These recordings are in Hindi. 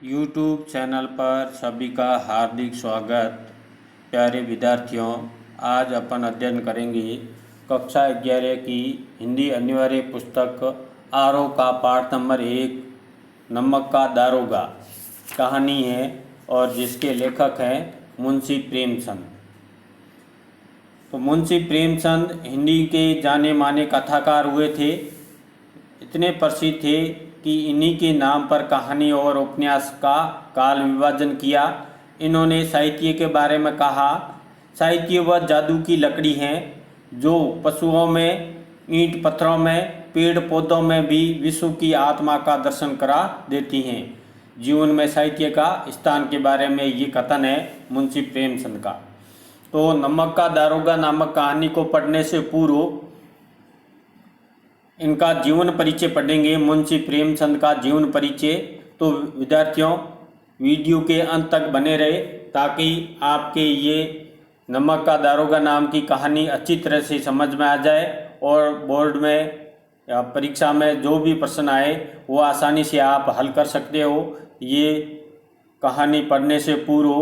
यूट्यूब चैनल पर सभी का हार्दिक स्वागत। प्यारे विद्यार्थियों, आज अपन अध्ययन करेंगे कक्षा 11 की हिंदी अनिवार्य पुस्तक आरोह का पाठ नंबर 1 नमक का दारोगा कहानी है और जिसके लेखक हैं मुंशी प्रेमचंद। तो मुंशी प्रेमचंद हिंदी के जाने माने कथाकार हुए थे। इतने प्रसिद्ध थे कि इन्हीं के नाम पर कहानी और उपन्यास का काल विभाजन किया। इन्होंने साहित्य के बारे में कहा, साहित्य वह जादू की लकड़ी है जो पशुओं में, ईंट पत्थरों में, पेड़ पौधों में भी विश्व की आत्मा का दर्शन करा देती हैं। जीवन में साहित्य का स्थान के बारे में ये कथन है मुंशी प्रेमचंद का। तो नमक का दारोगा नामक कहानी को पढ़ने से पूर्व इनका जीवन परिचय पढ़ेंगे, मुंशी प्रेमचंद का जीवन परिचय। तो विद्यार्थियों, वीडियो के अंत तक बने रहे ताकि आपके ये नमक का दारोगा नाम की कहानी अच्छी तरह से समझ में आ जाए और बोर्ड में या परीक्षा में जो भी प्रश्न आए वो आसानी से आप हल कर सकते हो। ये कहानी पढ़ने से पूर्व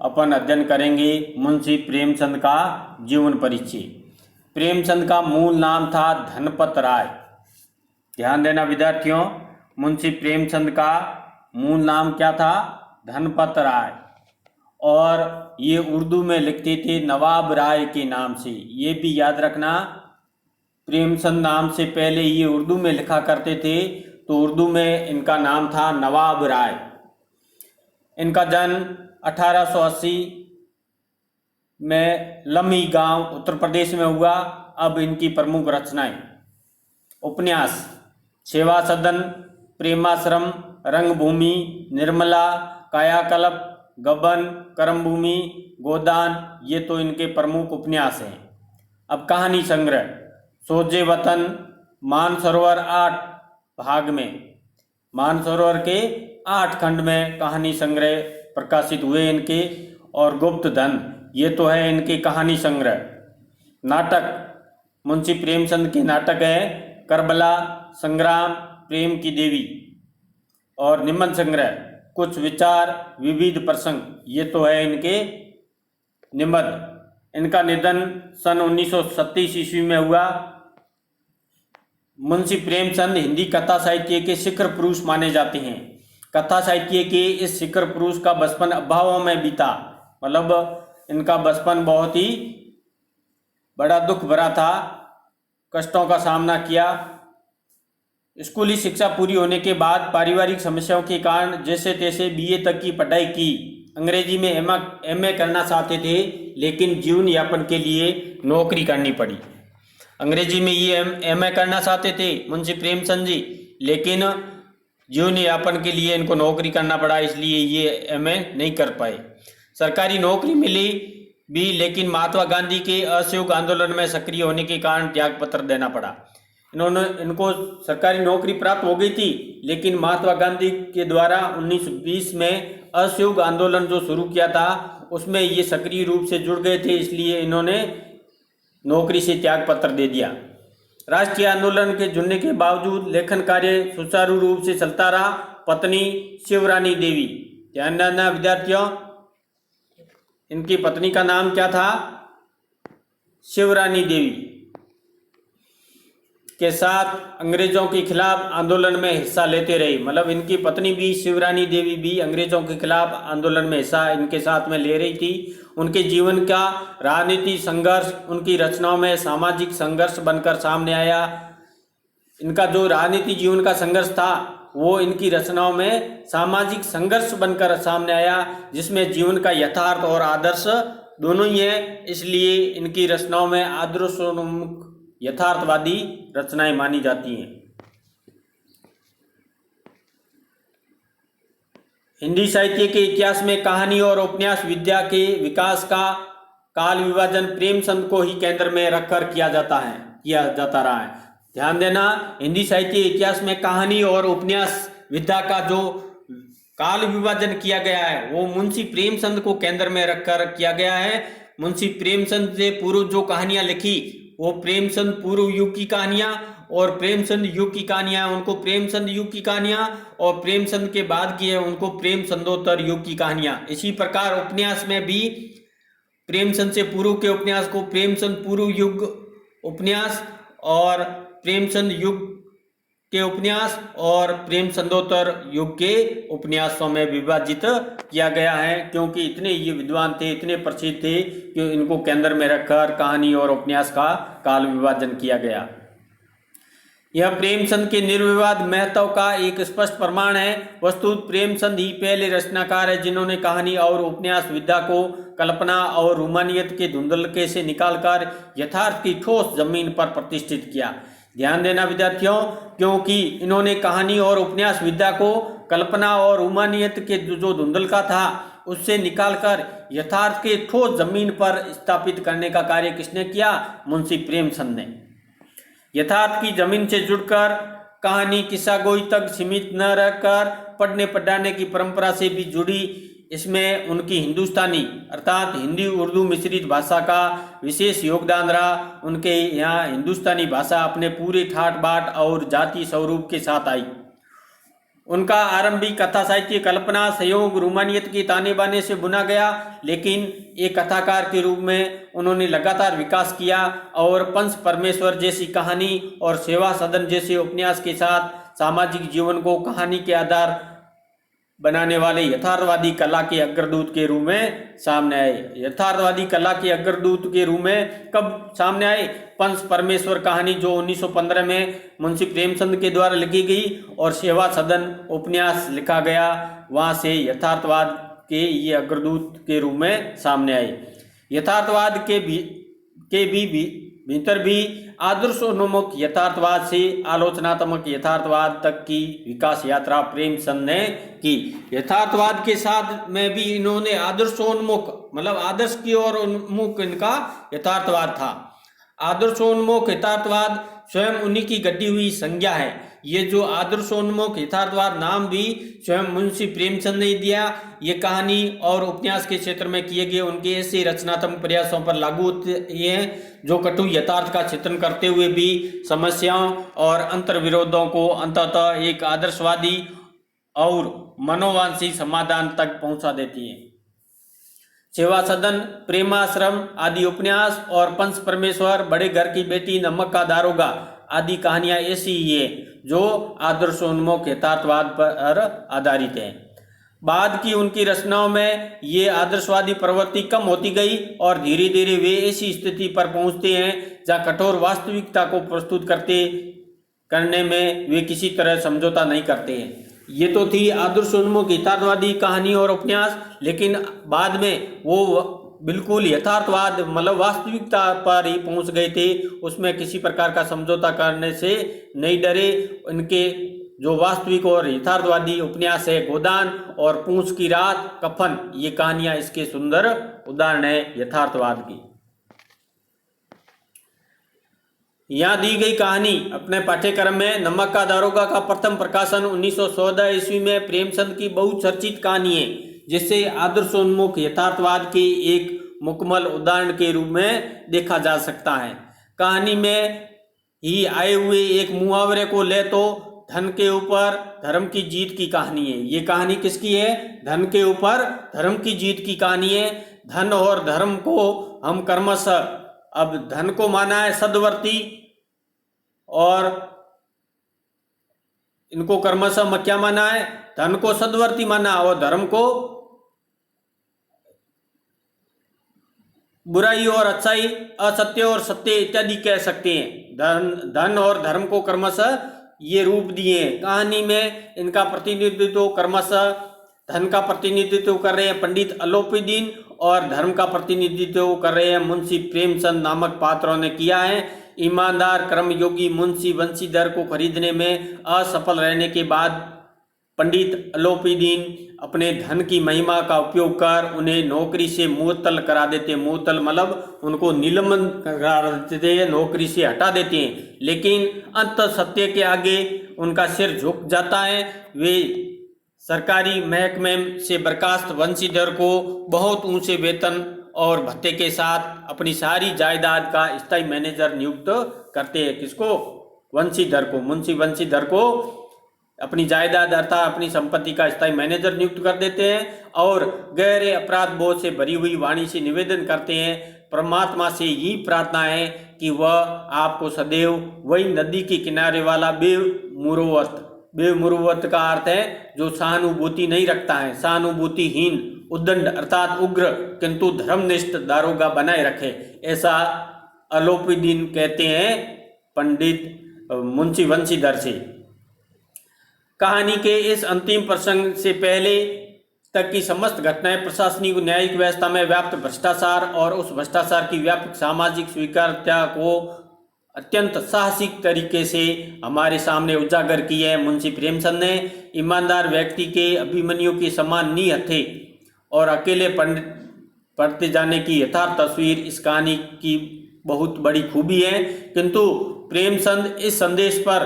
अपन अध्ययन करेंगे मुंशी प्रेमचंद का जीवन परिचय। प्रेमचंद का मूल नाम था धनपत राय। ध्यान देना विद्यार्थियों, मुंशी प्रेमचंद का मूल नाम क्या था? धनपत राय। और ये उर्दू में लिखते थे नवाब राय के नाम से। ये भी याद रखना, प्रेमचंद नाम से पहले ये उर्दू में लिखा करते थे, तो उर्दू में इनका नाम था नवाब राय। इनका जन्म 1880 में लम्ही गांव उत्तर प्रदेश में हुआ। अब इनकी प्रमुख रचनाएं: उपन्यास सेवा सदन, प्रेमाश्रम, रंगभूमि, निर्मला, कायाकल्प, गबन, कर्मभूमि, गोदान, ये तो इनके प्रमुख उपन्यास हैं। अब कहानी संग्रह: सोजे वतन, मानसरोवर 8 भाग में, मानसरोवर के 8 खंड में कहानी संग्रह प्रकाशित हुए इनके। और गुप्त धन, ये तो है इनके कहानी संग्रह। नाटक: मुंशी प्रेमचंद के नाटक हैं करबला, संग्राम, प्रेम की देवी। और निबंध संग्रह कुछ विचार, विविध प्रसंग, ये तो है इनके निबंध। इनका निधन सन 1937 ईस्वी में हुआ। मुंशी प्रेमचंद हिंदी कथा साहित्य के शिखर पुरुष माने जाते हैं। कथा साहित्य के इस शिखर पुरुष का बचपन अभावों में बीता। मतलब इनका बचपन बहुत ही बड़ा दुख भरा था, कष्टों का सामना किया। स्कूली शिक्षा पूरी होने के बाद पारिवारिक समस्याओं के कारण जैसे तैसे बीए तक की पढ़ाई की। अंग्रेजी में एमए करना चाहते थे, लेकिन जीवन यापन के लिए नौकरी करनी पड़ी। अंग्रेजी में ये एमए करना चाहते थे मुंशी प्रेमचंद जी, लेकिन जीवन यापन के लिए इनको नौकरी करना पड़ा, इसलिए ये एमए नहीं कर पाए। सरकारी नौकरी मिली भी, लेकिन महात्मा गांधी के असहयोग आंदोलन में सक्रिय होने के कारण त्याग पत्र देना पड़ा। इनको सरकारी नौकरी प्राप्त हो गई थी, लेकिन महात्मा गांधी के द्वारा 1920 में असहयोग आंदोलन जो शुरू किया था उसमें ये सक्रिय रूप से जुड़ गए थे, इसलिए इन्होंने नौकरी से त्याग पत्र दे दिया। राष्ट्रीय आंदोलन के जुड़ने के बावजूद लेखन कार्य सुचारू रूप से चलता रहा। पत्नी शिवरानी देवी, ध्यान देना विद्यार्थियों, इनकी पत्नी का नाम क्या था? शिवरानी देवी के साथ अंग्रेजों के खिलाफ आंदोलन में हिस्सा लेते रही। मतलब इनकी पत्नी भी, शिवरानी देवी भी, अंग्रेजों के खिलाफ आंदोलन में हिस्सा इनके साथ में ले रही थी। उनके जीवन का राजनीति संघर्ष उनकी रचनाओं में सामाजिक संघर्ष बनकर सामने आया। इनका जो राजनीति जीवन का संघर्ष था वो इनकी रचनाओं में सामाजिक संघर्ष बनकर सामने आया, जिसमें जीवन का यथार्थ और आदर्श दोनों ही है। इसलिए इनकी रचनाओं में आदर्शोन्मुख यथार्थवादी रचनाएं मानी जाती हैं। हिंदी साहित्य के इतिहास में कहानी और उपन्यास विद्या के विकास का काल विभाजन प्रेमचंद को ही केंद्र में रखकर किया जाता रहा है। ध्यान देना, हिंदी साहित्य इतिहास में कहानी और उपन्यास विद्या का जो काल विभाजन किया गया है वो मुंशी प्रेमचंद को केंद्र में रखकर किया गया है। मुंशी प्रेमचंद से पूर्व जो कहानियां लिखी वो प्रेमचंद पूर्व युग की कहानियां, और प्रेमचंद युग की कहानियां हैं उनको प्रेमचंद युग की कहानियां, और प्रेमचंद के बाद की है उनको प्रेमचंदोत्तर युग की कहानियां। इसी प्रकार उपन्यास में भी प्रेमचंद से पूर्व के उपन्यास को प्रेमचंद पूर्व युग उपन्यास, और प्रेमचंद युग के उपन्यास और प्रेमचंदोत्तर युग के उपन्यासों में विभाजित किया गया है, क्योंकि इतने ये विद्वान थे, इतने प्रसिद्ध थे कि इनको केंद्र में रखकर कहानी और उपन्यास का काल विभाजन किया गया। यह प्रेमचंद के निर्विवाद महत्व का एक स्पष्ट प्रमाण है। वस्तुतः प्रेमचंद ही पहले रचनाकार है जिन्होंने कहानी और उपन्यास विधा को कल्पना और रूमानियत के धुंधलके से निकालकर यथार्थ की ठोस जमीन पर प्रतिष्ठित किया। ध्यान देना विद्यार्थियों, क्योंकि इन्होंने कहानी और उपन्यास विधा को कल्पना और रूमानियत के जो धुंधलका था उससे निकालकर यथार्थ के ठोस जमीन पर स्थापित करने का कार्य किसने किया? मुंशी प्रेमचंद ने। यथार्थ की जमीन से जुड़कर कहानी किस्सा गोई तक सीमित न रहकर पढ़ने पढ़ाने की परंपरा से भी जुड़ी, इसमें उनकी हिंदुस्तानी अर्थात हिंदी उर्दू मिश्रित भाषा का विशेष योगदान रहा। उनके यहाँ हिंदुस्तानी भाषा अपने पूरे ठाट बाट और जाति स्वरूप के साथ आई। उनका आरंभिक कथा साहित्य कल्पना संयोग रूमानियत के ताने बाने से बुना गया, लेकिन एक कथाकार के रूप में उन्होंने लगातार विकास किया और पंच परमेश्वर जैसी कहानी और सेवा सदन जैसे उपन्यास के साथ सामाजिक जीवन को कहानी के आधार बनाने वाले यथार्थवादी कला के अग्रदूत के रूप में सामने आए। यथार्थवादी कला के अग्रदूत के रूप में कब सामने आए? पंच परमेश्वर कहानी जो 1915 में मुंशी प्रेमचंद के द्वारा लिखी गई और सेवा सदन उपन्यास लिखा गया, वहां से यथार्थवाद के ये अग्रदूत के रूप में सामने आए। यथार्थवाद के भीतर भी आदर्शोन्मुख यथार्थवाद से आलोचनात्मक यथार्थवाद तक की विकास यात्रा प्रेमचंद ने की। यथार्थवाद के साथ में भी इन्होंने आदर्शोन्मुख मतलब आदर्श की ओर उन्मुख इनका यथार्थवाद था। आदर्शोन्मुख यथार्थवाद स्वयं उन्हीं की गढ़ी हुई संज्ञा है। ये जो आदर्शोन्मुख यथार्थवाद नाम भी स्वयं मुंशी प्रेमचंद ने दिया। ये कहानी और उपन्यास के क्षेत्र में किए गए उनके ऐसे रचनात्मक प्रयासों पर लागू होते हैं जो कटु यथार्थ का चित्रण करते हुए भी समस्याओं और अंतर्विरोधों को अंततः एक आदर्शवादी और मनोवांछी समाधान तक पहुंचा देती है। सेवा सदन, प्रेमाश्रम आदि उपन्यास और पंच परमेश्वर, बड़े घर की बेटी, नमक का दारोगा आदि कहानियां ऐसी ही है जो आदर्शोन्मुख यथार्थवाद पर आधारित है। बाद की उनकी रचनाओं में ये आदर्शवादी प्रवृत्ति कम होती गई और धीरे धीरे वे ऐसी स्थिति पर पहुंचते हैं जहां कठोर वास्तविकता को प्रस्तुत करने में वे किसी तरह समझौता नहीं करते हैं। ये तो थी आदर्शोन्मुख यथार्थवादी कहानी और उपन्यास, लेकिन बाद में वो बिल्कुल यथार्थवाद मतलब वास्तविकता पर ही पहुंच गए थे। उसमें किसी प्रकार का समझौता करने से नहीं डरे। इनके जो वास्तविक और यथार्थवादी उपन्यास है गोदान और पूंछ की रात, कफन, ये कहानियां इसके सुंदर उदाहरण है यथार्थवाद की। यहाँ दी गई कहानी अपने पाठ्यक्रम में नमक का दारोगा का प्रथम प्रकाशन 1914 ईस्वी में प्रेमचंद की बहुचर्चित कहानी है, जिसे आदर्शोन्मुख यथार्थवाद के एक मुकम्मल उदाहरण के रूप में देखा जा सकता है। कहानी में ही आए हुए एक मुहावरे को ले तो धन के ऊपर धर्म की जीत की कहानी है। ये कहानी किसकी है? धन के ऊपर धर्म की जीत की कहानी है। धन और धर्म को हम कर्मशः, अब धन को माना है सदवर्ती और इनको कर्मशः क्या माना है? धन को सदवर्ती माना और धर्म को बुराई और अच्छाई, असत्य और सत्य इत्यादि कह सकते हैं। धन और धर्म को क्रमशः ये रूप दिए। कहानी में इनका प्रतिनिधित्व क्रमशः धन का प्रतिनिधित्व कर रहे हैं पंडित अलोपीदीन और धर्म का प्रतिनिधित्व कर रहे हैं मुंशी प्रेमचंद नामक पात्रों ने किया है। ईमानदार कर्मयोगी मुंशी बंशीधर को खरीदने में असफल रहने के बाद पंडित अलोपीदीन अपने धन की महिमा का उपयोग कर उन्हें नौकरी से मुअत्तल करा देते। मुअत्तल मतलब उनको निलंबन करा देते हैं, नौकरी से हटा देते हैं। लेकिन अंत सत्य के आगे उनका सिर झुक जाता है। वे सरकारी महकमे से बर्खास्त बंशीधर को बहुत ऊंचे वेतन और भत्ते के साथ अपनी सारी जायदाद का स्थायी मैनेजर नियुक्त करते हैं। किसको? मुंशी वंशीधर को अपनी जायदाद अर्थात अपनी संपत्ति का स्थायी मैनेजर नियुक्त कर देते हैं और गहरे अपराध बोध से भरी हुई वाणी से निवेदन करते हैं, परमात्मा से यही प्रार्थना है कि वह आपको सदैव वही नदी के किनारे वाला बेमुरुवत का अर्थ है जो सहानुभूति नहीं रखता है, सहानुभूतिहीन, उद्दंड अर्थात उग्र किंतु धर्मनिष्ठ दारोगा बनाए रखे, ऐसा अलोपीदीन कहते हैं पंडित मुंशी वंशीधर से। कहानी के इस अंतिम प्रसंग से पहले तक की समस्त घटनाएं प्रशासनिक न्यायिक व्यवस्था में व्याप्त भ्रष्टाचार और उस भ्रष्टाचार की व्यापक सामाजिक स्वीकार्यता को अत्यंत साहसिक तरीके से हमारे सामने उजागर की है। मुंशी प्रेमचंद ने ईमानदार व्यक्ति के अभिमन्यु के समान निहत्थे और अकेले पढ़ते जाने की यथार्थ तस्वीर इस कहानी की बहुत बड़ी खूबी है, किंतु प्रेमचंद इस संदेश पर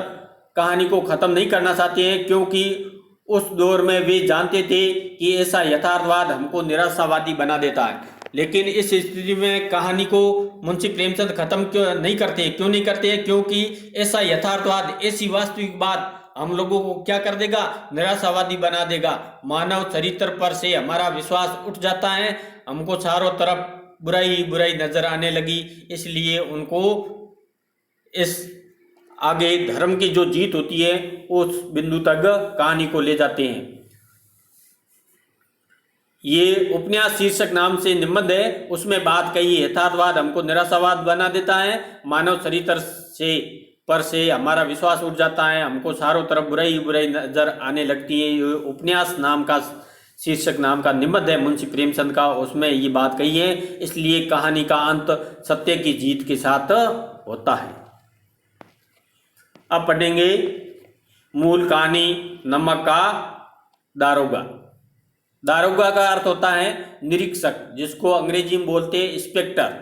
कहानी को ख़त्म नहीं करना चाहते हैं, क्योंकि उस दौर में वे जानते थे कि ऐसा यथार्थवाद हमको निराशावादी बना देता है। लेकिन इस स्थिति में कहानी को मुंशी प्रेमचंद खत्म क्यों नहीं करते? क्योंकि ऐसा यथार्थवाद, ऐसी वास्तविक बात हम लोगों को क्या कर देगा? निराशावादी बना देगा। मानव चरित्र पर से हमारा विश्वास उठ जाता है, हमको चारों तरफ बुराई बुराई नजर आने लगी, इसलिए उनको इस आगे धर्म की जो जीत होती है उस बिंदु तक कहानी को ले जाते हैं। ये उपन्यास शीर्षक नाम से निबंध है, उसमें बात कही है यथार्थवाद हमको निराशावाद बना देता है, मानव चरित्र पर से हमारा विश्वास उठ जाता है, हमको चारों तरफ बुराई बुराई नजर आने लगती है। ये उपन्यास नाम का शीर्षक नाम का निबंध है मुंशी प्रेमचंद का, उसमें ये बात कही है, इसलिए कहानी का अंत सत्य की जीत के साथ होता है। अब पढ़ेंगे मूल कहानी नमक का दारोगा। दारोगा का अर्थ होता है निरीक्षक, जिसको अंग्रेजी में बोलते हैं इंस्पेक्टर।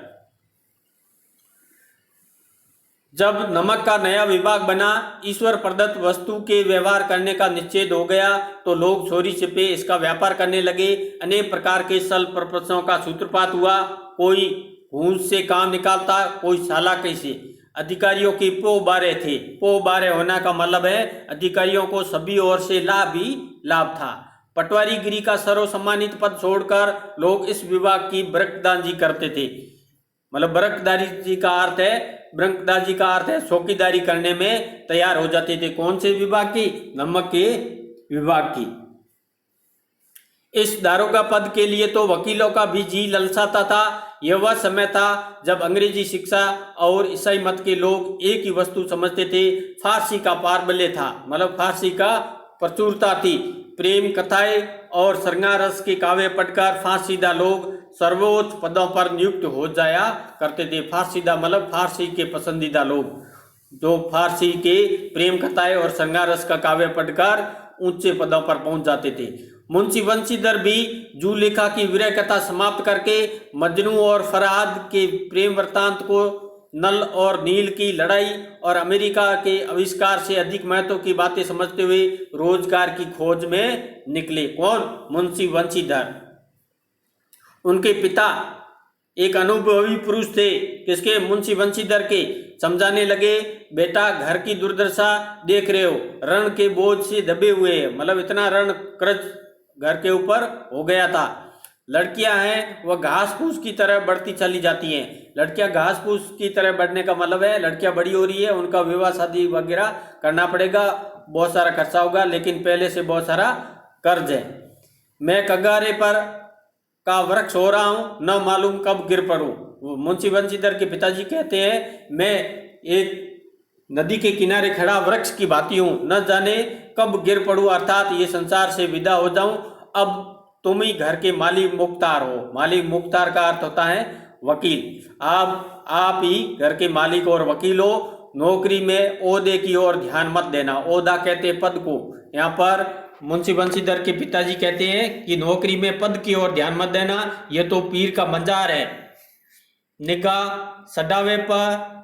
जब नमक का नया विभाग बना, ईश्वर प्रदत्त वस्तु के व्यवहार करने का निश्चय हो गया, तो लोग चोरी छिपे इसका व्यापार करने लगे। अनेक प्रकार के छल प्रपंचों का सूत्रपात हुआ, कोई घूस से काम निकालता, कोई चालाकी से। अधिकारियों की पो बारे थे। पो बारे होने का मतलब है अधिकारियों को सभी ओर से लाभ ही लाभ था। पटवारीगिरी का सर्वसम्मानित पद छोड़कर लोग इस विभाग की बरकदारी करते थे। मतलब बरकदारी का अर्थ है चौकीदारी करने में तैयार हो जाते थे। कौन से विभाग की? नमक के विभाग की। इस दारोगा पद के लिए तो वकीलों का भी जी ललचाता था। यह वह समय था जब अंग्रेजी शिक्षा और ईसाई मत के लोग एक ही वस्तु समझते थे। फारसी का प्राबल्य था, मतलब फारसी का प्रचुरता थी। प्रेम कथाएं और श्रृंगार रस के काव्य पढ़कर फारसीदा लोग सर्वोच्च पदों पर नियुक्त हो जाया करते थे। फारसीदा मतलब फारसी के पसंदीदा लोग, जो फारसी के प्रेम कथाएं और श्रृंगार रस का काव्य पढ़कर ऊंचे पदों पर पहुंच जाते थे। मुंशी वंशीधर भी जुलेखा की विरह कथा समाप्त करके मजनू और फरहाद के प्रेम वृत्तांत को, नल और नील की लड़ाई और अमेरिका के आविष्कार से अधिक महत्व की बातें समझते हुए रोजगार की खोज में निकले। कौन? मुंशी वंशीधर। उनके पिता एक अनुभवी पुरुष थे। किसके? मुंशी वंशीधर के। समझाने लगे, बेटा घर की दुर्दशा देख रहे हो, ऋण के बोझ से दबे हुए, मतलब इतना ऋण कर्ज घर के ऊपर हो गया था। लड़कियां हैं वह घास फूस की तरह बढ़ती चली जाती हैं। लड़कियां घास फूस की तरह बढ़ने का मतलब है लड़कियां बड़ी हो रही है, उनका विवाह शादी वगैरह करना पड़ेगा, बहुत सारा खर्चा होगा, लेकिन पहले से बहुत सारा कर्ज है। मैं कगारे पर का वृक्ष हो रहा हूं, न मालूम कब गिर पड़ूं। मुंशी वंशीधर के पिताजी कहते हैं, मैं एक नदी के किनारे खड़ा वृक्ष की भांति हूं, न जाने कब गिर पड़ूं, अर्थात ये संसार से विदा हो जाऊं। अब तुम ही घर के माली मुख्तार हो। माली मुख्तार का अर्थ होता है वकील। आप ही घर के मालिक और वकील हो। नौकरी में ओहदे की ओर ध्यान मत देना। ओहदा कहते हैं पद को। यहाँ पर मुंशी वंशीधर के पिताजी कहते हैं कि नौकरी में पद की ओर ध्यान मत देना, यह तो पीर का मजार है। निगाह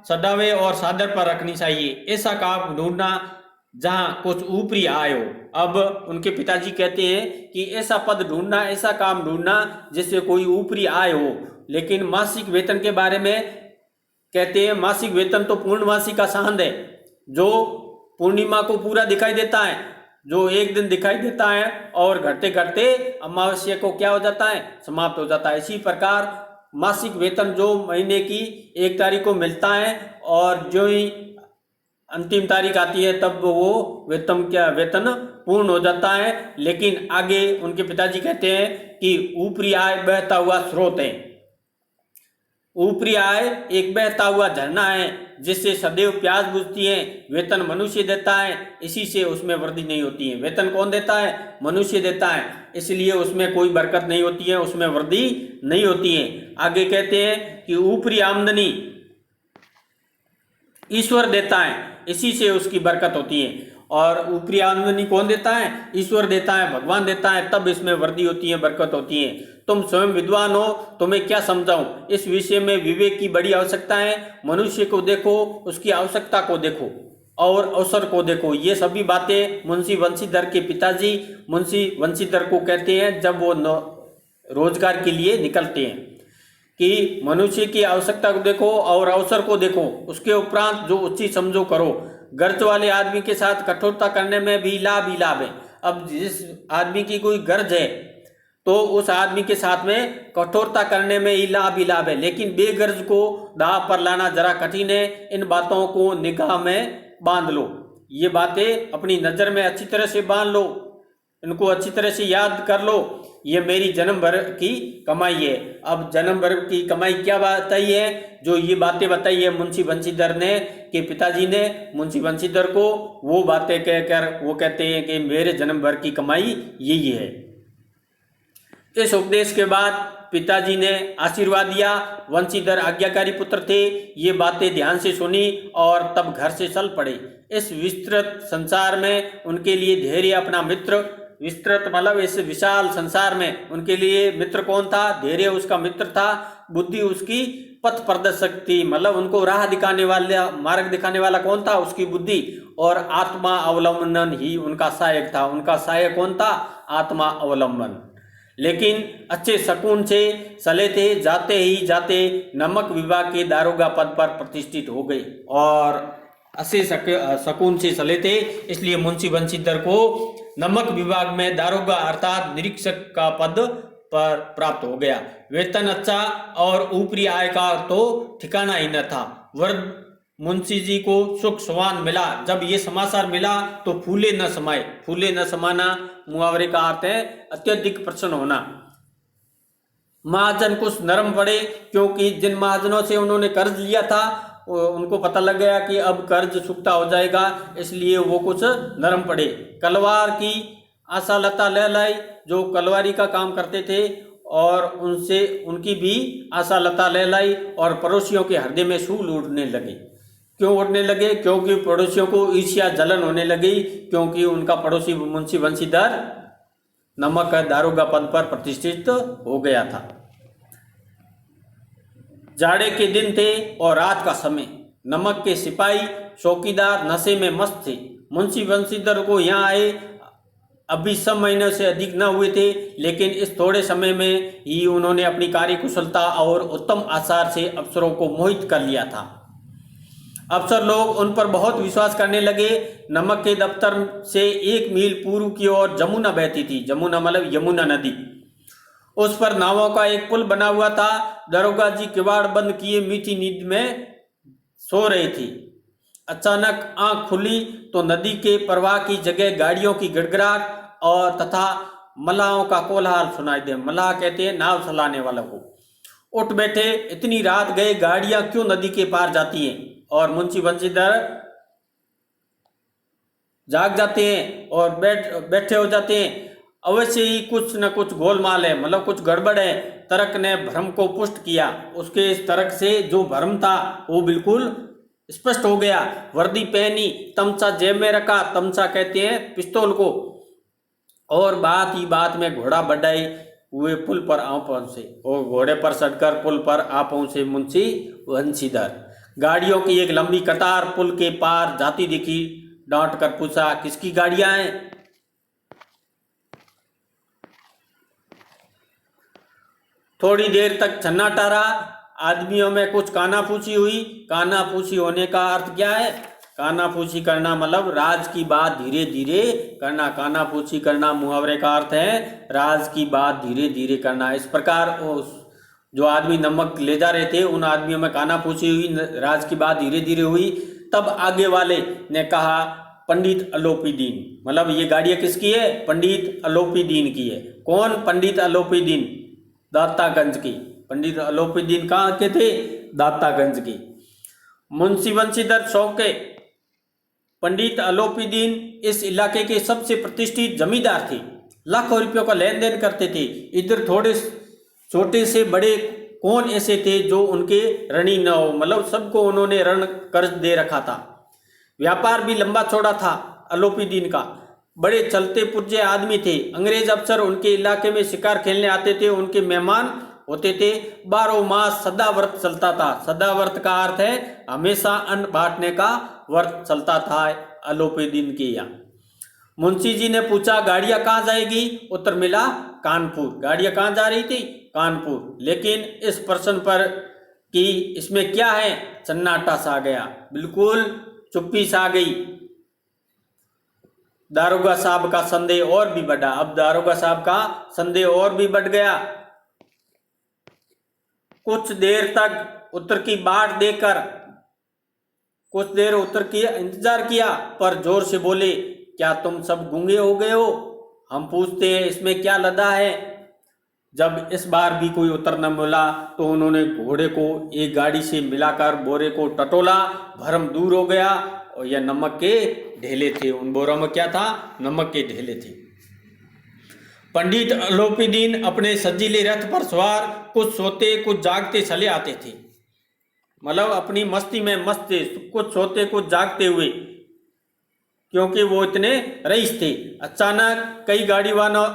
सडावे और सादर पर रखनी चाहिए। ऐसा काम ढूंढना जहां कुछ ऊपरी आय हो। अब उनके पिताजी कहते हैं कि ऐसा पद ढूंढना, ऐसा काम ढूंढना जिससे कोई ऊपरी आय हो। लेकिन मासिक वेतन के बारे में कहते हैं, मासिक वेतन तो पूर्णमासी का सांद है। जो पूर्णिमा को पूरा दिखाई देता है, जो एक दिन दिखाई देता है और घटते घटते अमावस्या को क्या हो जाता है, समाप्त हो जाता है। इसी प्रकार मासिक वेतन जो महीने की 1 तारीख को मिलता है और जो ही अंतिम तारीख आती है तब वो वेतन पूर्ण हो जाता है। लेकिन आगे उनके पिताजी कहते हैं कि ऊपरी आय बहता हुआ स्रोत है, ऊपरी आय एक बहता हुआ झरना है जिससे सदैव प्यास बुझती है। वेतन मनुष्य देता है, इसी से उसमें वृद्धि नहीं होती है। वेतन कौन देता है? मनुष्य देता है, इसलिए उसमें कोई बरकत नहीं होती है, उसमें वृद्धि नहीं होती है। आगे कहते हैं कि ऊपरी आमदनी ईश्वर देता है, इसी से उसकी बरकत होती है। और ऊपरी आमदनी कौन देता है? ईश्वर देता है, भगवान देता है, तब इसमें वृद्धि होती है, बरकत होती है। तुम स्वयं विद्वान हो, तुम्हें क्या समझाऊं? इस विषय में विवेक की बड़ी आवश्यकता है। मनुष्य को देखो, उसकी आवश्यकता को देखो और अवसर को देखो। ये सभी बातें मुंशी बंशीधर के पिताजी मुंशी बंशीधर को कहते हैं जब वो रोजगार के लिए निकलते हैं कि मनुष्य की आवश्यकता को देखो और अवसर को देखो, उसके उपरांत जो उचित समझो करो। गर्ज वाले आदमी के साथ कठोरता करने में भी लाभ ही लाभ है। अब जिस आदमी की कोई गर्ज है तो उस आदमी के साथ में कठोरता करने में ही लाभ है, लेकिन बेगर्ज को दांव पर लाना जरा कठिन है। इन बातों को निगाह में बांध लो, ये बातें अपनी नज़र में अच्छी तरह से बांध लो, इनको अच्छी तरह से याद कर लो। ये मेरी जन्म भर की कमाई है। अब जन्म भर की कमाई क्या बताई है? जो ये बातें बताई है मुंशी बंशीधर ने के पिताजी ने मुंशी बंशीधर को, वो बातें कहकर वो कहते हैं कि मेरे जन्म भर की कमाई यही है। इस उपदेश के बाद पिताजी ने आशीर्वाद दिया। वंशीधर आज्ञाकारी पुत्र थे, ये बातें ध्यान से सुनी और तब घर से चल पड़े। इस विस्तृत संसार में उनके लिए धैर्य अपना मित्र, विस्तृत मतलब इस विशाल संसार में उनके लिए मित्र कौन था? धैर्य उसका मित्र था। बुद्धि उसकी पथ प्रदर्शक थी, मतलब उनको राह दिखाने वाला, मार्ग दिखाने वाला कौन था? उसकी बुद्धि। और आत्मा अवलंबन ही उनका सहायक था। उनका सहायक कौन था? आत्मा अवलंबन। लेकिन अच्छे सकून से चले थे, जाते ही जाते नमक विभाग के दारोगा पद पर प्रतिष्ठित हो गए और अच्छे सकून से चले थे, इसलिए मुंशी बंशीधर को नमक विभाग में दारोगा अर्थात निरीक्षक का पद पर प्राप्त हो गया। वेतन अच्छा और ऊपरी आय का तो ठिकाना ही न था। वर्द मुंशी जी को सुख सवान मिला। जब ये समाचार मिला तो फूले न समाये। फूले न समाना मुहावरे का अर्थ है अत्यधिक प्रसन्न होना। महाजन कुछ नरम पड़े, क्योंकि जिन महाजनों से उन्होंने कर्ज लिया था उनको पता लग गया कि अब कर्ज चुकता हो जाएगा, इसलिए वो कुछ नरम पड़े। कलवार की आशा लता लहलाई, जो कलवारी का काम करते थे और उनसे उनकी भी आशा लता लहलाई और पड़ोसियों के हृदय में सूल उड़ने लगे। क्यों उड़ने लगे? क्योंकि पड़ोसियों को ईर्ष्या जलन होने लगी, क्योंकि उनका पड़ोसी मुंशी बंशीधर नमक दारोगा पद पर प्रतिष्ठित हो गया था। जाड़े के दिन थे और रात का समय। नमक के सिपाही चौकीदार नशे में मस्त थे। मुंशी बंशीधर को यहाँ आए अभी सब महीनों से अधिक न हुए थे, लेकिन इस थोड़े समय में ही उन्होंने अपनी कार्यकुशलता और उत्तम आचार से अफसरों को मोहित कर लिया था। अफसर लोग उन पर बहुत विश्वास करने लगे। नमक के दफ्तर से 1 मील पूर्व की ओर जमुना बहती थी। जमुना मतलब यमुना नदी। उस पर नावों का एक पुल बना हुआ था। दरोगा जी किवाड़ बंद किए मीठी नींद में सो रही थी। अचानक आंख खुली तो नदी के प्रवाह की जगह गाड़ियों की गड़गड़ाहट और तथा मलाहों का कोलाहल सुनाई दे। मलाह कहते हैं नाव चलाने वालों को। उठ बैठे, इतनी रात गए गाड़ियां क्यों नदी के पार जाती हैं? और मुंशी बंशीधर जाग जाते हैं और बैठे हो जाते हैं। अवश्य ही कुछ न कुछ गोलमाल है, मतलब कुछ गड़बड़ है। तर्क ने भ्रम को पुष्ट किया। उसके इस तर्क से जो भ्रम था वो बिल्कुल स्पष्ट हो गया। वर्दी पहनी, तमचा जेब में रखा। तमचा कहते हैं पिस्तौल को। और बात ही बात में घोड़ा बढ़ाई हुए पुल पर आ पहुंचे और घोड़े पर चढ़कर पुल पर आ पहुंचे मुंशी बंशीधर। गाड़ियों की एक लंबी कतार पुल के पार जाती दिखी। डांट कर पूछा, किसकी गाड़ियां हैं? थोड़ी देर तक सन्नाटा रहा। आदमियों में कुछ कानाफूसी हुई। कानाफूसी होने का अर्थ क्या है? कानाफूसी करना मतलब राज की बात धीरे धीरे करना। कानाफूसी करना मुहावरे का अर्थ है राज की बात धीरे धीरे करना। इस प्रकार जो आदमी नमक ले जा रहे थे उन आदमियों में कानाफूसी हुई, राज की बात धीरे धीरे हुई। तब आगे वाले ने कहा पंडित अलोपीदीन, मतलब ये गाड़ियां किसकी है? पंडित अलोपीदीन की है। कौन? पंडित अलोपीदीन, दातागंज की। पंडित अलोपीदीन कहाँ के थे? दातागंज के। मुंशी बंशीधर शौके, पंडित अलोपीदीन इस इलाके के सबसे प्रतिष्ठित जमींदार थे, लाखों रुपयों का लेन देन करते थे। इधर थोड़े छोटे से बड़े कौन ऐसे थे जो उनके ऋणी न हो, मतलब सबको उन्होंने ऋण कर्ज दे रखा था। व्यापार भी लंबा चौड़ा था अलोपीदीन का, बड़े चलते पुर्जे आदमी थे। अंग्रेज अफसर उनके इलाके में शिकार खेलने आते थे, उनके मेहमान होते थे। 12 मास सदाव्रत चलता था। सदाव्रत का अर्थ है हमेशा अन्न बांटने का व्रत चलता था अलोपीदीन के यहाँ। मुंशी जी ने पूछा गाड़ियां कहाँ जाएगी? उत्तर मिला कानपुर। गाड़ियां कहाँ जा रही थी? कानपुर। लेकिन इस प्रश्न पर कि इसमें क्या है, सन्नाटा सा गया, बिल्कुल चुप्पी सा गई। दारोगा साहब का संदेह और भी बढ़ा। अब दारोगा साहब का संदेह और भी बढ़ गया। कुछ देर तक उत्तर की बाट देकर कुछ देर उत्तर की इंतजार किया, पर जोर से बोले क्या तुम सब गूंगे हो गए हो? हम पूछते हैं इसमें क्या लदा है? जब इस बार भी कोई उत्तर न मिला तो उन्होंने घोड़े को एक गाड़ी से मिलाकर बोरे को टटोला, भरम दूर हो गया और यह नमक के ढेले थे। उन बोरों में क्या था? नमक के ढेले थे। पंडित अलोपीदीन अपने सजीले रथ पर सवार कुछ सोते कुछ जागते चले आते थे, मतलब अपनी मस्ती में मस्त थे, कुछ सोते कुछ जागते हुए, क्योंकि वो इतने रईस थे। अचानक कई गाड़ी वालों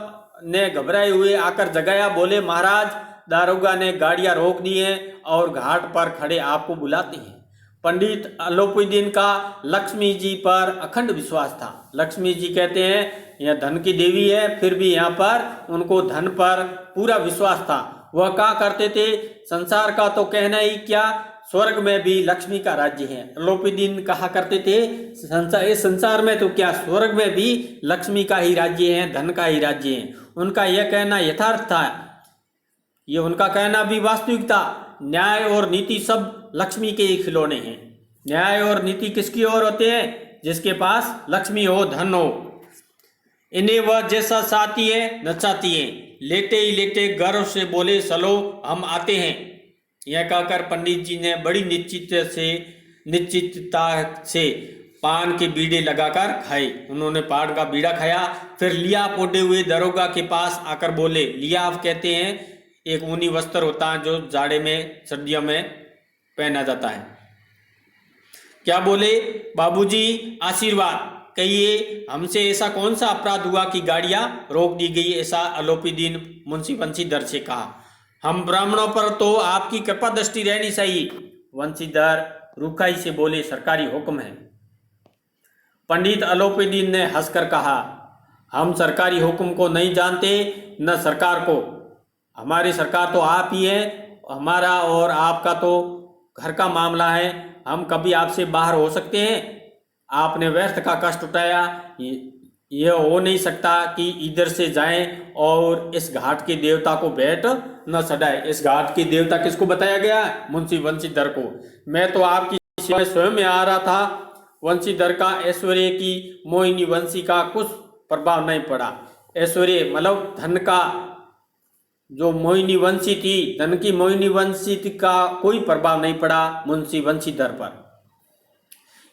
ने घबराए हुए आकर जगाया। बोले महाराज, दारोगा ने गाड़ियां रोक दी हैं और घाट पर खड़े आपको बुलाते हैं। पंडित अलोपीदीन का लक्ष्मी जी पर अखंड विश्वास था। लक्ष्मी जी कहते हैं यह धन की देवी है, फिर भी यहाँ पर उनको धन पर पूरा विश्वास था। वह क्या करते थे? संसार का तो कहना ही क्या, स्वर्ग में भी लक्ष्मी का राज्य है। अलोपीदीन कहा करते थे इस संसार में तो क्या, स्वर्ग में भी लक्ष्मी का ही राज्य है, धन का ही राज्य है। उनका यह कहना यथार्थ था, ये उनका कहना भी वास्तविक था। न्याय और नीति सब लक्ष्मी के ही खिलौने हैं। न्याय और नीति किसकी ओर होते हैं? जिसके पास लक्ष्मी हो, धन हो। इन्हें वह जैसा चाहती है नचाती है। लेटे ही लेटे गर्व से बोले चलो हम आते हैं। यह कहकर पंडित जी ने बड़ी निश्चितता से पान के बीड़े लगाकर खाए। उन्होंने पान का बीड़ा खाया, फिर लियाफ ओढ़े हुए दरोगा के पास आकर बोले, लियाफ कहते हैं एक ऊनी वस्त्र होता है जो जाड़े में सर्दियों में पहना जाता है। क्या बोले? बाबूजी आशीर्वाद, कहिए हमसे ऐसा कौन सा अपराध हुआ कि गाड़ियां रोक दी गई? ऐसा अलोपीदीन मुंशी बंशीधर से कहा। हम ब्राह्मणों पर तो आपकी कृपा दृष्टि रहनी चाहिए। बंशीधर रूखाई से बोले, सरकारी हुक्म है। पंडित अलोपीदीन ने हंसकर कहा, हम सरकारी हुक्म को नहीं जानते न सरकार को। हमारी सरकार तो आप ही है, हमारा और आपका तो घर का मामला है। हम कभी आपसे बाहर हो सकते हैं? आपने व्यर्थ का कष्ट उठाया, यह हो नहीं सकता कि इधर से जाएं और इस घाट के देवता को भेंट न चढ़ाए। इस घाट के देवता किसको बताया गया? मुंशी बंशीधर को। मैं तो आपकी सेवा में स्वयं में आ रहा था। वंशीधर का ऐश्वर्य की मोहिनी वंशी का कुछ प्रभाव नहीं पड़ा। ऐश्वर्य मतलब धन का, जो मोहिनी वंशी थी, धन की मोहिनी वंशी का कोई प्रभाव नहीं पड़ा मुंशी बंशीधर पर।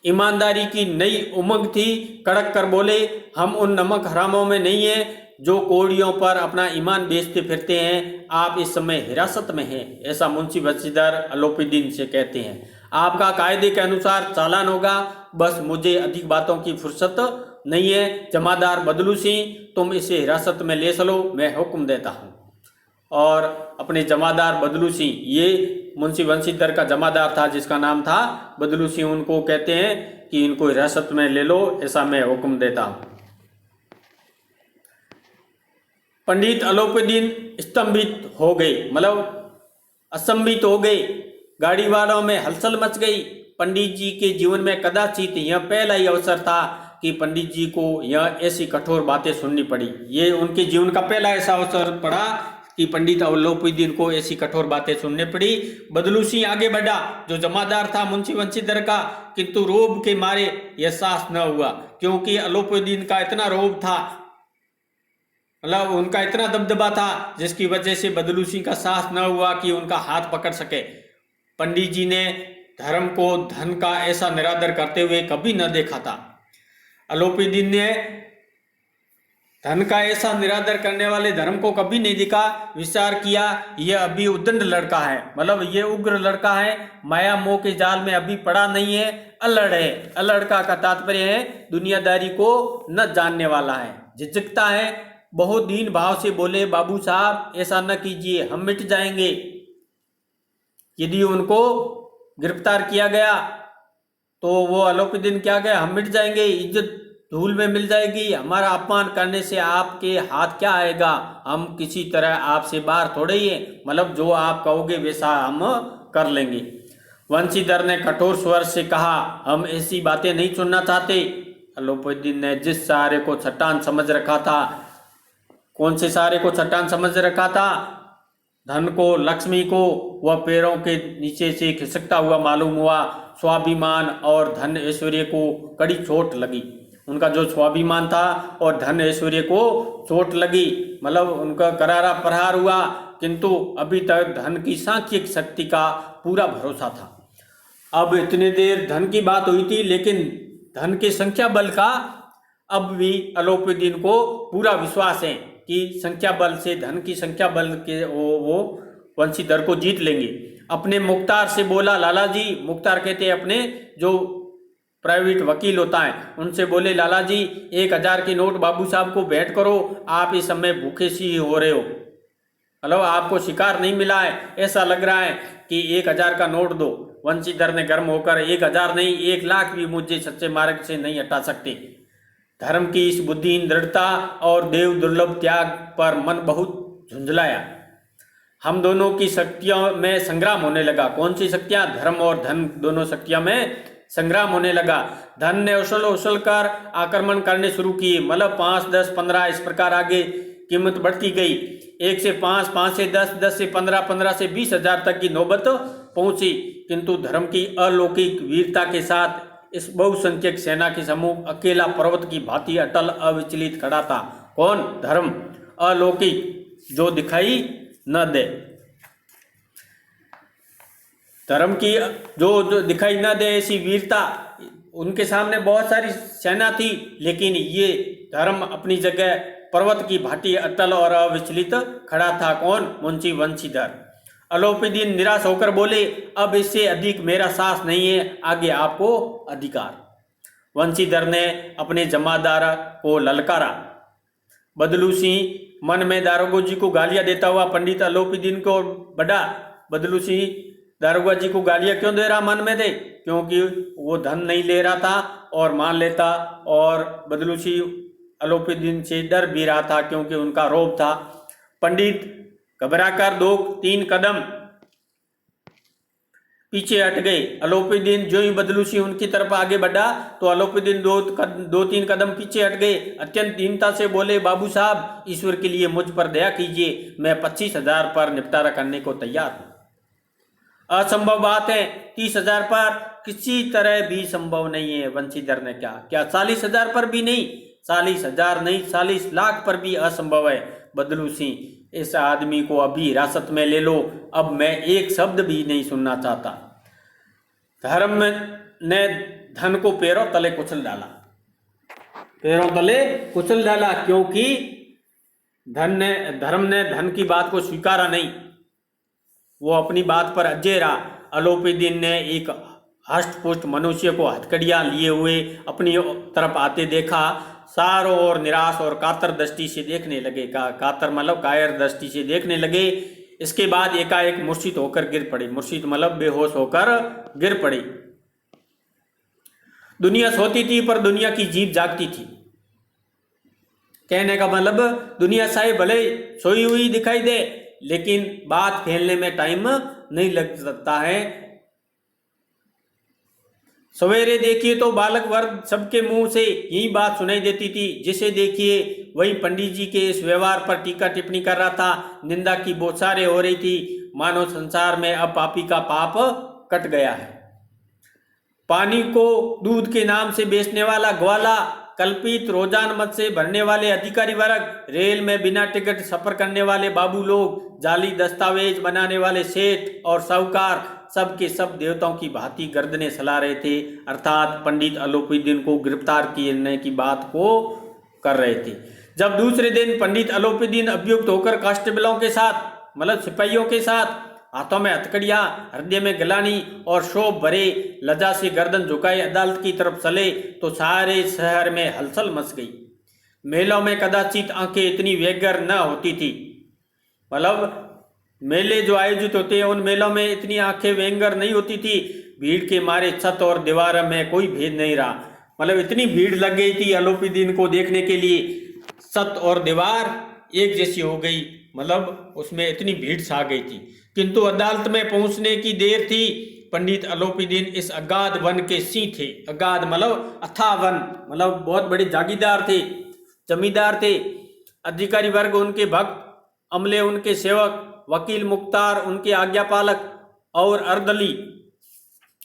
ईमानदारी की नई उमंग थी। कड़क कर बोले, हम उन नमक हरामों में नहीं है जो कोड़ियों पर अपना ईमान बेचते फिरते हैं। आप इस समय हिरासत में हैं, ऐसा मुंशी बंशीधर अलोपीदीन से कहते हैं। आपका कायदे के अनुसार चालान होगा, बस मुझे अधिक बातों की फुर्सत नहीं है। जमादार बदलू सिंह, तुम इसे हिरासत में ले चलो, मैं हुक्म देता हूँ। और अपने जमादार बदलू सिंह, ये मुंशी बंशीधर का जमादार था जिसका नाम था बदलू सिंह, उनको कहते हैं कि इनको हिरासत में ले लो, ऐसा मैं हुक्म देता हूँ। पंडित अलोपीदीन स्तंभित हो गए, मतलब असंभित हो गए। गाड़ी वालों में हलचल मच गई। पंडित जी के जीवन में कदाचित यह पहला ही अवसर था कि पंडित जी को यह ऐसी कठोर बातें सुननी पड़ी। ये उनके जीवन का पहला ऐसा अवसर पड़ा कि पंडित अलोपीदीन को ऐसी कठोर बातें सुननी पड़ी। बदलू सिंह आगे बढ़ा, जो जमादार था मुंशी वंशीधर का, किंतु रोब के मारे यह साहस न हुआ, क्योंकि अलोपीदीन का इतना रोब था, मतलब उनका इतना दबदबा था, जिसकी वजह से बदलू सिंह का साहस न हुआ कि उनका हाथ पकड़ सके। पंडित जी ने धर्म को धन का ऐसा निरादर करते हुए कभी न देखा था। अलोपीदीन ने धन का ऐसा निरादर करने वाले धर्म को कभी नहीं देखा। विचार किया, यह अभी उद्दंड लड़का है, मतलब ये उग्र लड़का है, माया मोह के जाल में अभी पड़ा नहीं है, अल्लड़ है। अल्लड़ का तात्पर्य है दुनियादारी को न जानने वाला है, झिझकता है। बहुत दीन भाव से बोले, बाबू साहब ऐसा न कीजिए, हम मिट जाएंगे। यदि उनको गिरफ्तार किया गया तो वो अलोपीदीन क्या गए, हम मिट जाएंगे, इज्जत धूल में मिल जाएगी, हमारा अपमान करने से आपके हाथ क्या आएगा, हम किसी तरह आपसे बाहर थोड़े ही हैं, मतलब जो आप कहोगे वैसा हम कर लेंगे। वंशीधर ने कठोर स्वर से कहा, हम ऐसी बातें नहीं सुनना चाहते। अलोपीदीन ने जिस सहारे को चट्टान समझ रखा था, कौन से सहारे को चट्टान समझ रखा था, धन को, लक्ष्मी को, वह पैरों के नीचे से खिसकता हुआ मालूम हुआ। स्वाभिमान और धन ऐश्वर्य को कड़ी चोट लगी। उनका जो स्वाभिमान था और धन ऐश्वर्य को चोट लगी, मतलब उनका करारा प्रहार हुआ, किंतु अभी तक धन की सांख्यिक शक्ति का पूरा भरोसा था। अब इतनी देर धन की बात हुई थी, लेकिन धन के संख्या बल का अब भी अलोपीदीन को पूरा विश्वास है कि संख्या बल से, धन की संख्या बल के वो वंशीधर को जीत लेंगे। अपने मुख्तार से बोला, लाला जी, मुख्तार कहते हैं अपने जो प्राइवेट वकील होता है, उनसे बोले, लाला जी 1000 की नोट बाबू साहब को भेंट करो, आप इस समय भूखे सी हो रहे हो, मतलब आपको शिकार नहीं मिला है, ऐसा लग रहा है कि 1000 का नोट दो। वंशीधर ने गर्म होकर, 1000 नहीं 1 लाख भी मुझे सच्चे मार्ग से नहीं हटा सकते। धर्म की इस बुद्धिहीन दृढ़ता और देव दुर्लभ त्याग पर मन बहुत झुंझलाया। हम दोनों की शक्तियों में संग्राम होने लगा। कौन सी शक्तियां? धर्म और धन दोनों शक्तियों में संग्राम होने लगा। धन ने उछल कर आक्रमण करने शुरू किए, मतलब 5, 10, 15 इस प्रकार आगे कीमत बढ़ती गई। 1 से 5, 5 से 10, 10 से 15, 15 से 20,000 तक की नौबत पहुंची, किंतु धर्म की अलौकिक वीरता के साथ इस बहुसंख्यक सेना के समूह अकेला पर्वत की भांति अटल अविचलित खड़ा था। कौन? धर्म, अलौकिक, जो दिखाई न दे। धर्म की जो दिखाई न दे ऐसी वीरता। उनके सामने बहुत सारी सेना थी, लेकिन ये धर्म अपनी जगह पर्वत की भांति अटल और अविचलित खड़ा था। कौन? मुंशी वंशीधर। अलोपीदीन निराश होकर बोले, अब इससे अधिक मेरा साहस नहीं है, आगे आपको अधिकार। वंशीधर ने अपने जमादार को ललकारा। बदलू सिंह मन में दारोगा जी को गालियां देता हुआ पंडित अलोपीदीन को बढ़ा। बदलू सिंह दारोगा जी को गालियां क्यों दे रहा मन में थे? क्योंकि वो धन नहीं ले रहा था और मान लेता, और बदलू सिंह अलोपीदीन से डर भी रहा था क्योंकि उनका रौब था। पंडित घबराकर 2-3 कदम पीछे हट गए। अलोपीदीन जो ही बदलू सिंह उनकी तरफ आगे बढ़ा तो अलोपीदीन 2-3 कदम पीछे हट गए। अत्यंत दीनता से बोले, बाबू साहब ईश्वर के लिए मुझ पर दया कीजिए, मैं 25,000 पर निपटारा करने को तैयार हूं। असंभव बात है, 30,000 पर किसी तरह भी संभव नहीं है। वंशीधर ने क्या 40,000 पर भी नहीं? 40,000 नहीं, 40 लाख पर भी असंभव है। बदलू सिंह, इस आदमी को अभी हिरासत में ले लो, अब मैं एक शब्द भी नहीं सुनना चाहता। धर्म ने धन को पैरों तले कुचल डाला, पैरों तले कुचल डाला, क्योंकि धर्म ने धन की बात को स्वीकारा नहीं, वो अपनी बात पर अजय रहा। अलोपीदीन ने एक हष्टपुष्ट मनुष्य को हथकड़ियां लिए हुए अपनी तरफ आते देखा। सारों ओर निराश और कातर दृष्टि से देखने लगे। कातर मतलब कायर दृष्टि से देखने लगे। इसके बाद एकाएक मूर्छित होकर गिर पड़े। मूर्छित मतलब बेहोश होकर गिर पड़े। दुनिया सोती थी पर दुनिया की जीभ जागती थी। कहने का मतलब दुनिया चाहे भले सोई हुई दिखाई दे, लेकिन बात फैलने में टाइम नहीं लग सकता है। सवेरे देखिए तो बालक वर्ग सबके मुंह से यही बात सुनाई देती थी, जिसे देखिए वही पंडित जी के इस व्यवहार पर टीका टिप्पणी कर रहा था। निंदा की बौछारें हो रही थी, मानो संसार में अब पापी का पाप कट गया है। पानी को दूध के नाम से बेचने वाला ग्वाला, कल्पित रोजान मत से भरने वाले अधिकारी वर्ग, रेल में बिना टिकट सफर करने वाले बाबू लोग, जाली दस्तावेज बनाने वाले सेठ और साहूकार, सब के सब देवताओं की भांति गर्दनें सला रहे थे, अर्थात पंडित अलोपीदीन को गिरफ्तार करने की बात को कर रहे थे। जब दूसरे दिन पंडित अलोपीदीन अभियुक्त होकर कांस्टेबलों के साथ, मतलब सिपाहियों के साथ, हाथों में हथकड़ियां, हृदय में गलानी और शोभ भरे लज्जा से गर्दन झुकाए अदालत की तरफ चले तो सारे शहर में हलचल मच गई। मेलों में कदाचित आंखें इतनी व्यग्र न होती थी, मतलब मेले जो आयोजित होते हैं उन मेलों में इतनी आंखें व्यंगर नहीं होती थी। भीड़ के मारे छत और दीवार में कोई भेद नहीं रहा, मतलब इतनी भीड़ लग गई थी अलोपीदीन को देखने के लिए, छत और दीवार एक जैसी हो गई, मतलब उसमें इतनी भीड़ छा गई थी। किंतु अदालत में पहुंचने की देर थी। पंडित अलोपीदीन इस अगाध वन के सिंह थे। अगाध मतलब अथाह वन, मतलब बहुत बड़े जागीरदार थे, जमींदार थे। अधिकारी वर्ग उनके भक्त, अमले उनके सेवक, वकील मुख्तार उनके आज्ञापालक, और अर्दली,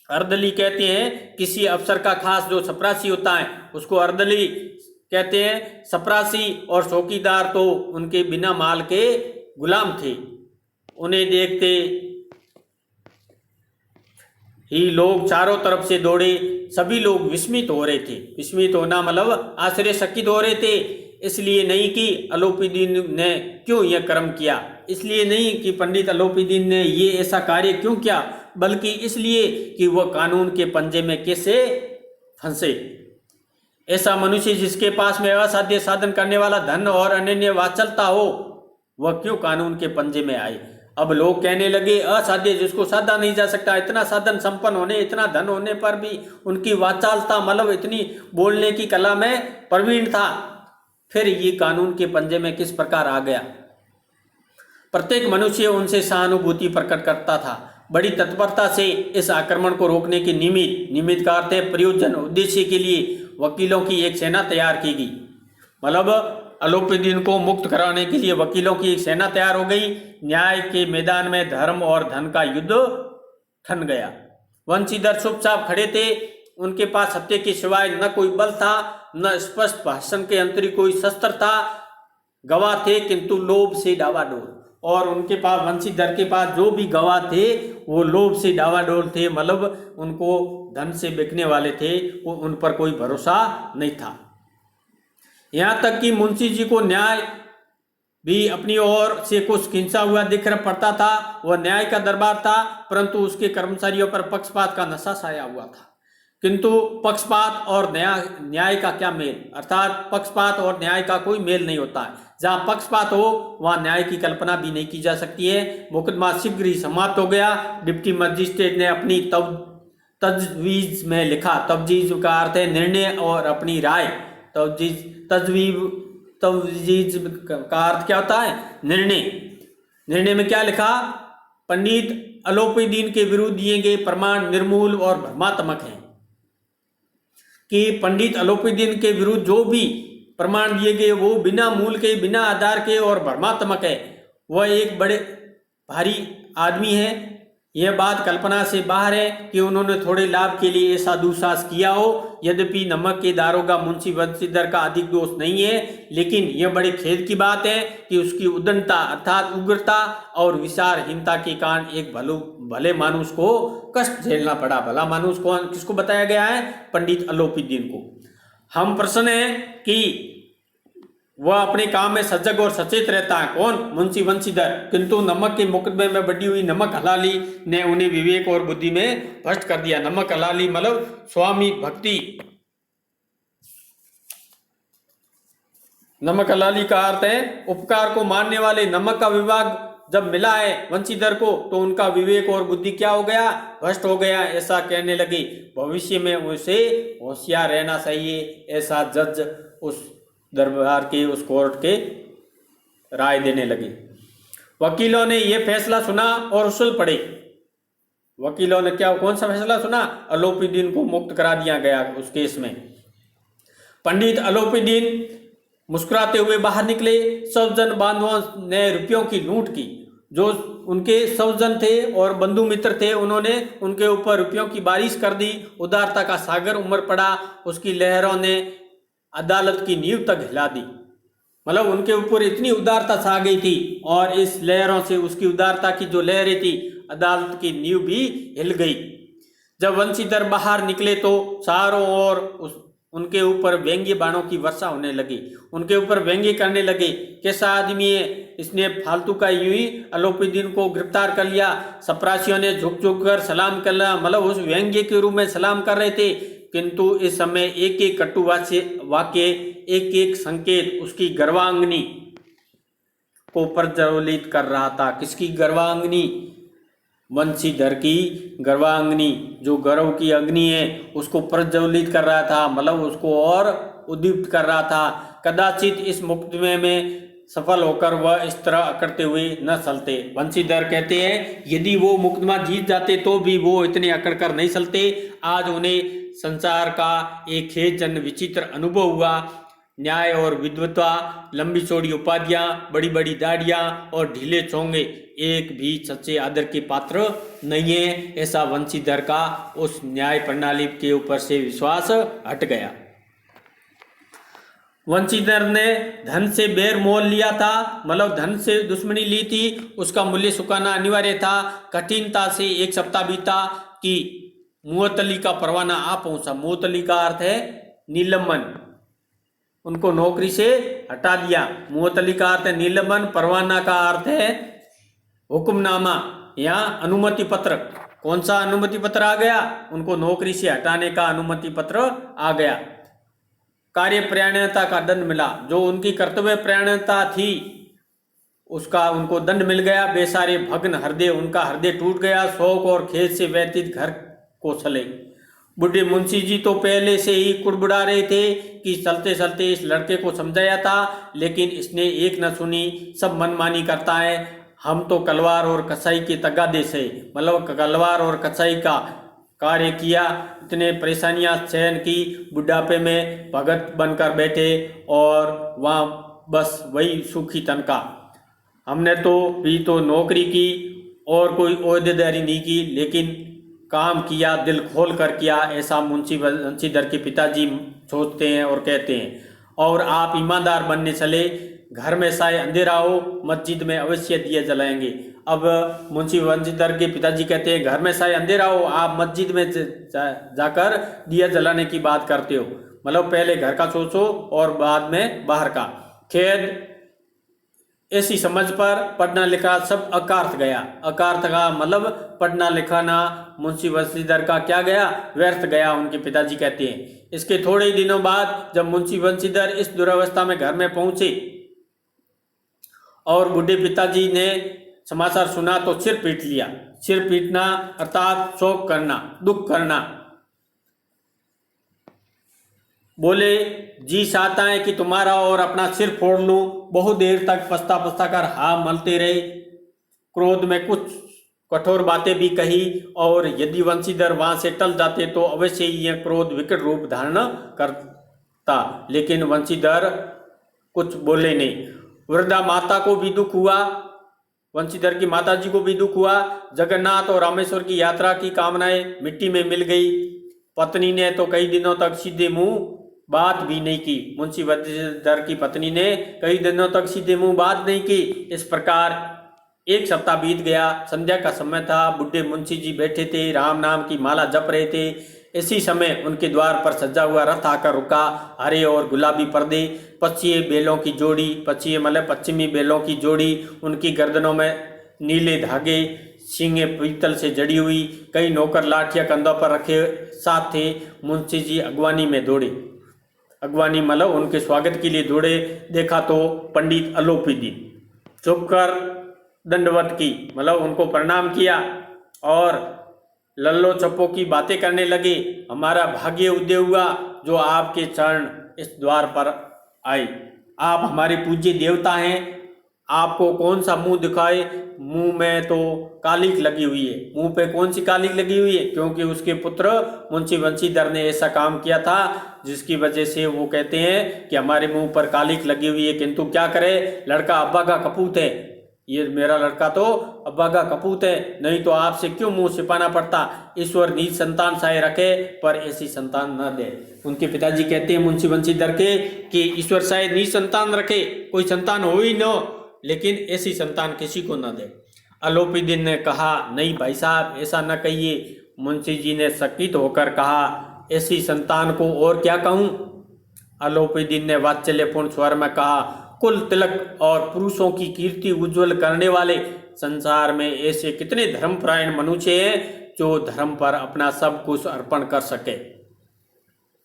अर्दली कहते हैं किसी अफसर का खास जो चपरासी होता है उसको अर्दली कहते हैं। चपरासी और चौकीदार तो उनके बिना माल के गुलाम थे। उन्हें देखते ही लोग चारों तरफ से दौड़े। सभी लोग विस्मित हो रहे थे। विस्मित होना मतलब आश्चर्यचकित हो रहे थे, इसलिए नहीं कि अलोपीदीन ने क्यों यह कर्म किया, इसलिए नहीं कि पंडित अलोपीदीन ने ये ऐसा कार्य क्यों किया, बल्कि इसलिए कि वह कानून के पंजे में कैसे फंसे। ऐसा मनुष्य जिसके पास में असाध्य साधन करने वाला धन और अनन्य वात्सलता हो, वह क्यों कानून के पंजे में आए। अब लोग कहने लगे असाध्य जिसको साधा नहीं जा सकता, इतना साधन संपन्न होने, इतना धन होने पर भी उनकी वाचालता, मतलब इतनी बोलने की कला में प्रवीण था, फिर ये कानून के पंजे में किस प्रकार आ गया। प्रत्येक मनुष्य उनसे सहानुभूति प्रकट करता था। बड़ी तत्परता से इस आक्रमण को रोकने के निमित्त का अर्थ है प्रयोजन, उद्देश्य के लिए वकीलों की एक सेना तैयार की गई। मतलब अलोपीदीन को मुक्त कराने के लिए वकीलों की एक सेना तैयार हो गई। न्याय के मैदान में धर्म और धन का युद्ध ठन गया। वंशीधर चुपचाप खड़े थे। उनके पास सत्य के सिवाय न कोई बल था, न स्पष्ट भाषण के अंतरिक कोई शस्त्र था। गवाह थे किंतु लोभ से डावाडोल, और उनके पास, वंशीधर के पास जो भी गवाह थे वो लोभ से डावाडोल थे, मतलब उनको धन से बिकने वाले थे, उन पर कोई भरोसा नहीं था। यहाँ तक कि मुंशी जी को न्याय भी अपनी ओर से कुछ खिंचा हुआ दिख पड़ता था। वह न्याय का दरबार था, परंतु उसके कर्मचारियों पर पक्षपात का नशा छाया हुआ था। किंतु पक्षपात और न्याय का क्या मेल, अर्थात पक्षपात और न्याय का कोई मेल नहीं होता है। जहाँ पक्षपात हो वहाँ न्याय की कल्पना भी नहीं की जा सकती है। मुकदमा शीघ्र ही समाप्त हो गया। डिप्टी मजिस्ट्रेट ने अपनी तजवीज में लिखा, तजवीज का अर्थ है निर्णय और अपनी राय, तजवीज का अर्थ क्या होता है, निर्णय। निर्णय में क्या लिखा, पंडित अलोपीदीन के विरुद्ध दिए गए प्रमाण निर्मूल और भ्रमात्मक हैं। कि पंडित अलोपीदीन के विरुद्ध जो भी प्रमाण दिए गए वो बिना मूल के, बिना आधार के और भ्रमात्मक है। वह एक बड़े भारी आदमी है। यह बात कल्पना से बाहर है कि उन्होंने थोड़े लाभ के लिए ऐसा दुस्साहस किया हो। यद्यपि नमक के दारोगा मुंशी वंशीधर का अधिक दोष नहीं है, लेकिन यह बड़े खेद की बात है कि उसकी उद्दंडता अर्थात उग्रता और विचारहीनता के कारण एक भले मानुष को कष्ट झेलना पड़ा। भला मानुष को किसको बताया गया है, पंडित अलोपीदीन को। हम प्रसन्न हैं कि वह अपने काम में सजग और सचेत रहता है। कौन, मुंशी वंशीधर। किंतु नमक के मुकदमे में बढ़ी हुई नमक हलाली ने उन्हें विवेक और बुद्धि में भ्रष्ट कर दिया। नमक हलाली मतलब स्वामी भक्ति। नमक हलाली का अर्थ है उपकार को मानने वाले। नमक का विभाग जब मिला है वंशीधर को तो उनका विवेक और बुद्धि क्या हो गया, भ्रष्ट हो गया। ऐसा कहने लगे। भविष्य में उसे होशियार रहना चाहिए, ऐसा जज उस दरबार के, उस कोर्ट के राय देने लगे। वकीलों ने यह फैसला सुना और उछल पड़े। वकीलों ने क्या कौन सा फैसला सुना? अलोपीदीन को मुक्त करा दिया गया उस केस में। पंडित अलोपीदीन मुस्कुराते हुए बाहर निकले। सब जन बांधवों ने रुपयों की लूट की। जो उनके सौजन थे और बंधु मित्र थे, उन्होंने उनके ऊपर रुपयों की बारिश कर दी। उदारता का सागर उमड़ पड़ा। उसकी लहरों ने अदालत की नींव तक हिला दी। मतलब उनके ऊपर इतनी उदारता छा गई थी और इस लहरों से, उसकी उदारता की जो लहरें थी, अदालत की नींव भी हिल गई। जब वंशीधर बाहर निकले तो चारों ओर उनके ऊपर व्यंग्य बाणों की वर्षा होने लगी। उनके ऊपर व्यंग्य करने लगे। कैसा आदमी है, इसने फालतू का यूं ही अलोपीदीन को गिरफ्तार कर लिया। चपरासियों ने झुक झुक कर सलाम कर लिया, मतलब उस व्यंग्य के रूप में सलाम कर रहे थे। किंतु इस समय एक एक कटु वाक्य, एक एक संकेत उसकी गर्वांगनी को प्रज्वलित कर रहा था। किसकी गर्वांगनी? वंशीधर की गर्वांगनी, जो गर्व की अग्नि है उसको प्रज्वलित कर रहा था, मतलब उसको और उद्दीप्त कर रहा था। कदाचित इस मुकदमे में सफल होकर वह इस तरह अकड़ते हुए न चलते। वंशीधर कहते हैं यदि वो मुकदमा जीत जाते तो भी वो इतने अकड़ कर नहीं चलते। आज उन्हें संसार का एक खेजन विचित्र अनुभव हुआ। न्याय और विद्वता, लंबी चौड़ी उपाधियां, बड़ी बड़ी दाढ़ियां और ढीले चोंगे एक भी सच्चे आदर के पात्र नहीं है। ऐसा वंशीधर का उस न्याय प्रणाली के ऊपर से विश्वास हट गया। वंशीधर ने धन से बैर मोल लिया था, मतलब धन से दुश्मनी ली थी। उसका मूल्य चुकाना अनिवार्य था। कठिनता से एक सप्ताह बीता कि मुअत्तली का परवाना आ पहुंचा। मुअत्तली का अर्थ है निलंबन, उनको नौकरी से हटा दिया। मुअत्तली का अर्थ है निलंबन, परवाना का अर्थ है हुक्मनामा या अनुमति पत्र। कौन सा अनुमति पत्र आ गया? उनको नौकरी से हटाने का अनुमति पत्र आ गया। कार्यपरायणता का दंड मिला। जो उनकी कर्तव्य परायणता थी उसका उनको दंड मिल गया। बेसारे भग्न हृदय, उनका हृदय टूट गया। शोक और खेद से व्यतीत घर को चले। बूढ़े मुंशी जी तो पहले से ही कुड़बुड़ा रहे थे कि चलते चलते इस लड़के को समझाया था, लेकिन इसने एक न सुनी, सब मनमानी करता है। हम तो कलवार और कसाई के तगादे से, मतलब कलवार और कसाई का कार्य किया, इतने परेशानियां सहन की, बुढ़ापे में भगत बनकर बैठे और वहाँ बस वही सूखी तनख्वाह। हमने तो भी तो नौकरी की और कोई ओहदेदारी नहीं की, लेकिन काम किया, दिल खोल कर किया। ऐसा मुंशी वंशीधर के पिताजी सोचते हैं और कहते हैं। और आप ईमानदार बनने चले। घर में चाहे अंधेरा हो, मस्जिद में अवश्य दिए जलाएंगे। अब मुंशी वंशीधर के पिताजी कहते हैं घर में चाहे अंधेरा हो, आप मस्जिद में जाकर दिया जलाने की बात करते हो, मतलब पहले घर का सोचो और बाद में बाहर का। खेद, ऐसी समझ पर पढ़ना लिखा सब अकार्थ गया। अकार्थ का मतलब पढ़ना लिखाना मुंशी वंशीधर का क्या गया? व्यर्थ गया, उनके पिताजी कहते हैं। इसके थोड़े ही दिनों बाद जब मुंशी वंशीधर इस दुरावस्था में घर में पहुंचे और बूढ़े पिताजी ने समाचार सुना तो सिर पीट लिया। सिर पीटना अर्थात शोक करना, दुख करना। बोले जी चाहता है कि तुम्हारा और अपना सिर फोड़ लूं। बहुत देर तक पछता पछता कर हाँ मलते रहे। क्रोध में कुछ कठोर बातें भी कही और यदि वंशीधर वहां से टल जाते तो अवश्य ही यह क्रोध विकट रूप धारण करता, लेकिन वंशीधर कुछ बोले नहीं। वृद्धा माता को भी दुख हुआ, वंशीधर की माताजी को भी दुख हुआ। जगन्नाथ और रामेश्वर की यात्रा की कामनाएं मिट्टी में मिल गई। पत्नी ने तो कई दिनों तक सीधे मुंह बात भी नहीं की। मुंशी वंशीधर की पत्नी ने कई दिनों तक सीधे मुंह बात नहीं की। इस प्रकार एक सप्ताह बीत गया। संध्या का समय था। बूढ़े मुंशी जी बैठे थे, राम नाम की माला जप रहे थे। इसी समय उनके द्वार पर सजा हुआ रथ आकर रुका। हरे और गुलाबी पर्दे, पश्चिमी बेलों की जोड़ी, पश्चिमी बेलों की जोड़ी, उनकी गर्दनों में नीले धागे, सींगे पीतल से जड़ी हुई। कई नौकर लाठियां कंधों पर रखे साथ थे। मुंशी जी अगवानी में दौड़े। अगवानी मतलब उनके स्वागत के लिए दौड़े। देखा तो पंडित अलोपीदीन। झुककर दंडवत की, मतलब उनको प्रणाम किया और लल्लो चप्पो की बातें करने लगे। हमारा भाग्य उदय हुआ जो आपके चरण इस द्वार पर आए। आप हमारे पूज्य देवता हैं। आपको कौन सा मुंह दिखाए, मुंह में तो कालिक लगी हुई है। मुंह पे कौन सी कालिक लगी हुई है? क्योंकि उसके पुत्र मुंशी बंशीधर ने ऐसा काम किया था जिसकी वजह से वो कहते हैं कि हमारे मुंह पर कालिक लगी हुई है। किंतु क्या करे, लड़का अब्बा का कपूत है, ये मेरा लड़का तो अब्बा का कपूत है, नहीं तो आपसे क्यों मुंह छिपाना पड़ता। ईश्वर नीच संतान शायद रखे पर ऐसी संतान न दे। उनके पिताजी कहते हैं मुंशी बंशीधर के कि ईश्वर शायद नीच संतान रखे, कोई संतान हो ही न, लेकिन ऐसी संतान किसी को न दे। अलोपीदीन ने कहा, नहीं भाई साहब ऐसा न कहिए। मुंशी जी ने चकित होकर कहा, ऐसी संतान को और क्या कहूँ। अलोपीदीन ने वात्सल्यपूर्ण स्वर में कहा, कुल तिलक और पुरुषों की कीर्ति उज्जवल करने वाले संसार में ऐसे कितने धर्मपरायण मनुष्य हैं जो धर्म पर अपना सब कुछ अर्पण कर सके।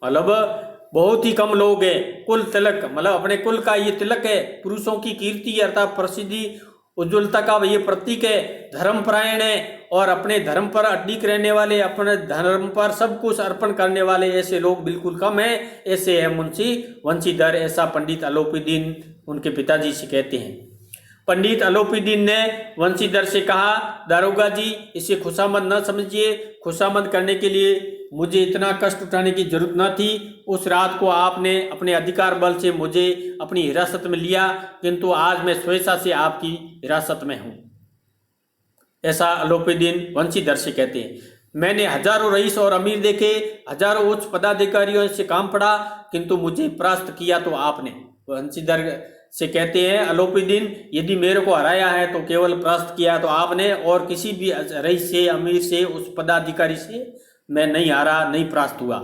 मतलब बहुत ही कम लोग हैं। कुल तिलक मतलब अपने कुल का ये तिलक है, पुरुषों की कीर्ति अर्थात प्रसिद्धि उज्ज्वलता का ये प्रतीक है, धर्मपरायण है और अपने धर्म पर अडिग रहने वाले, अपने धर्म पर सब कुछ अर्पण करने वाले ऐसे लोग बिल्कुल कम हैं। ऐसे है मुंशी बंशीधर, ऐसा पंडित अलोपीदीन उनके पिताजी से कहते हैं। पंडित अलोपीदीन ने बंशीधर से कहा, दारोगा जी इसे खुशामद न समझिए, खुशामद करने के लिए मुझे इतना कष्ट उठाने की जरूरत न थी। उस रात को आपने अपने अधिकार बल से मुझे अपनी हिरासत में लिया, किंतु आज मैं स्वेच्छा से आपकी हिरासत में हूँ। ऐसा अलोपीदीन बंशीधर से कहते हैं। मैंने हजारों रईस और अमीर देखे, हजारों उच्च पदाधिकारियों से काम पड़ा, किंतु मुझे परास्त किया तो आपने। बंशीधर से कहते हैं अलोपीदीन, यदि मेरे को हराया है तो केवल परास्त किया तो आपने, और किसी भी रईस से, अमीर से, उस पदाधिकारी से मैं नहीं हारा, नहीं परास्त हुआ।